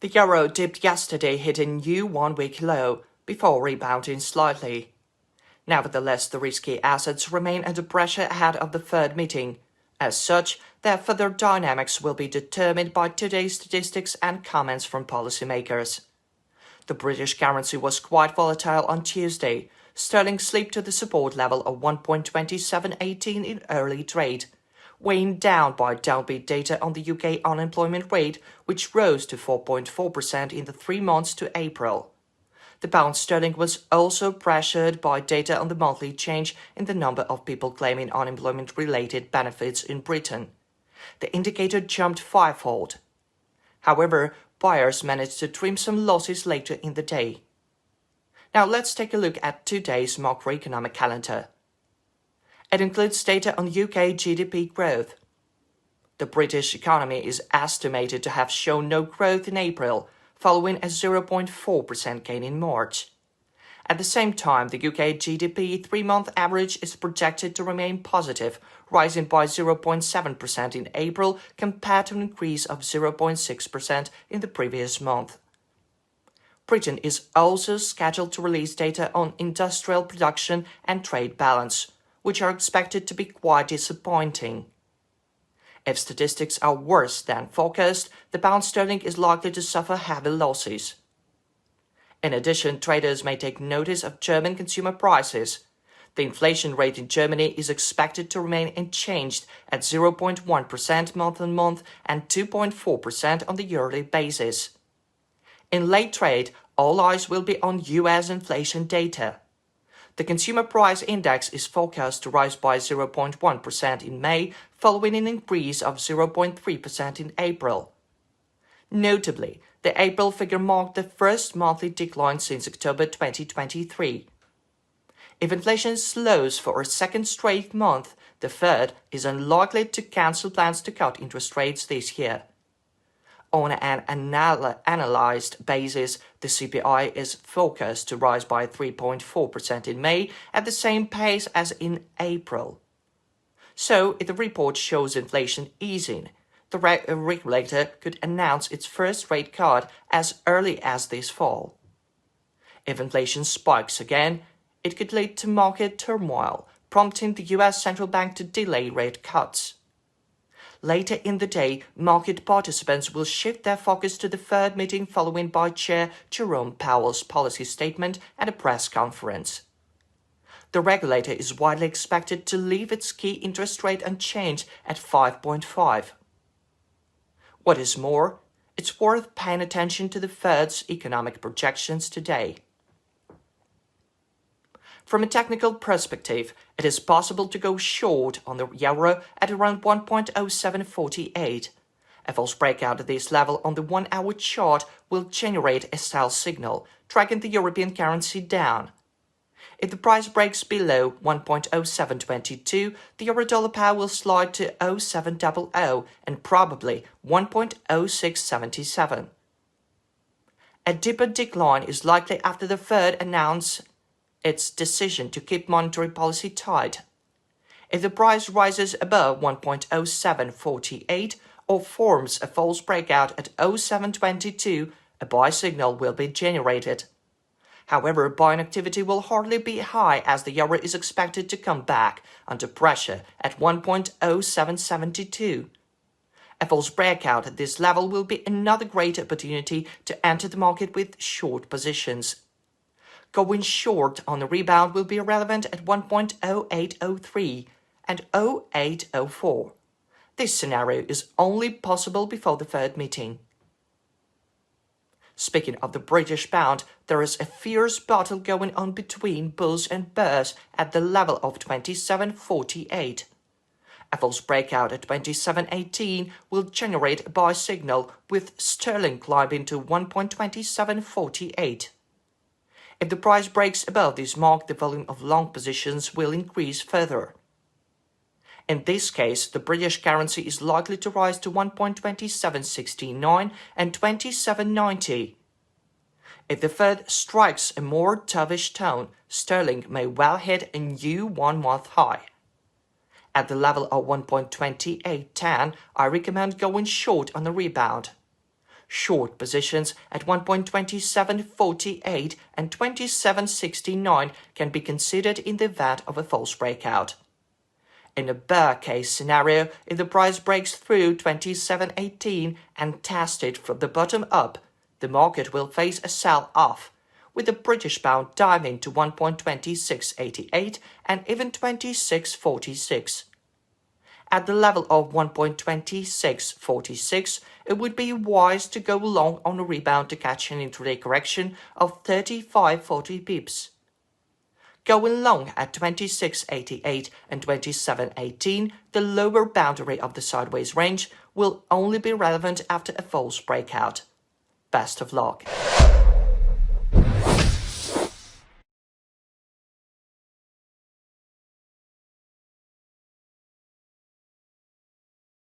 The euro dipped yesterday, hitting new one-week low before rebounding slightly. Nevertheless, the risky assets remain under pressure ahead of the Fed meeting. As such, their further dynamics will be determined by today's statistics and comments from policymakers. The British currency was quite volatile on Tuesday. Sterling slipped to the support level of 1.2718 in early trade, weighing down by downbeat data on the UK unemployment rate, which rose to 4.4% in the 3 months to April. The pound sterling was also pressured by data on the monthly change in the number of people claiming unemployment-related benefits in Britain. The indicator jumped fivefold. However, buyers managed to trim some losses later in the day. Now let's take a look at today's macroeconomic calendar. It includes data on UK GDP growth. The British economy is estimated to have shown no growth in April, following a 0.4% gain in March. At the same time, the UK GDP 3-month average is projected to remain positive, rising by 0.7% in April compared to an increase of 0.6% in the previous month. Britain is also scheduled to release data on industrial production and trade balance, which are expected to be quite disappointing. If statistics are worse than forecast, the pound sterling is likely to suffer heavy losses. In addition, traders may take notice of German consumer prices. The inflation rate in Germany is expected to remain unchanged at 0.1% month-on-month and 2.4% on the yearly basis. In late trade, all eyes will be on US inflation data. The Consumer Price Index is forecast to rise by 0.1% in May, following an increase of 0.3% in April. Notably, the April figure marked the first monthly decline since October 2023. If inflation slows for a second straight month, the Fed is unlikely to cancel plans to cut interest rates this year. On an analyzed basis, the CPI is forecast to rise by 3.4% in May at the same pace as in April. So, if the report shows inflation easing, the regulator could announce its first rate cut as early as this fall. If inflation spikes again, it could lead to market turmoil, prompting the US central bank to delay rate cuts. Later in the day, market participants will shift their focus to the Fed meeting following by Chair Jerome Powell's policy statement at a press conference. The regulator is widely expected to leave its key interest rate unchanged at 5.5. What is more, it's worth paying attention to the Fed's economic projections today. From a technical perspective, it is possible to go short on the euro at around 1.0748. A false breakout at this level on the 1-hour chart will generate a sell signal, dragging the European currency down. If the price breaks below 1.0722, the euro-dollar pair will slide to 0.700 and probably 1.0677. A deeper decline is likely after the Fed announces its decision to keep monetary policy tight. If the price rises above 1.0748 or forms a false breakout at 0.722, a buy signal will be generated. However, buying activity will hardly be high as the euro is expected to come back under pressure at 1.0772. A false breakout at this level will be another great opportunity to enter the market with short positions. Going short on the rebound will be relevant at 1.0803 and 0.804. This scenario is only possible before the Fed meeting. Speaking of the British pound, there is a fierce battle going on between bulls and bears at the level of 27.48. A false breakout at 27.18 will generate a buy signal with sterling climbing to 1.2748. If the price breaks above this mark, the volume of long positions will increase further. In this case, the British currency is likely to rise to 1.2769 and 27.90. If the Fed strikes a more dovish tone, sterling may well hit a new one-month high. At the level of 1.2810, I recommend going short on the rebound. Short positions at 1.2748 and 27.69 can be considered in the event of a false breakout. In a bear case scenario, if the price breaks through 27.18 and tests it from the bottom up, the market will face a sell-off, with the British pound diving to 1.2688 and even 26.46. At the level of 1.2646, it would be wise to go long on a rebound to catch an intraday correction of 35-40 pips. Going long at 26.88 and 27.18, the lower boundary of the sideways range, will only be relevant after a false breakout. Best of luck.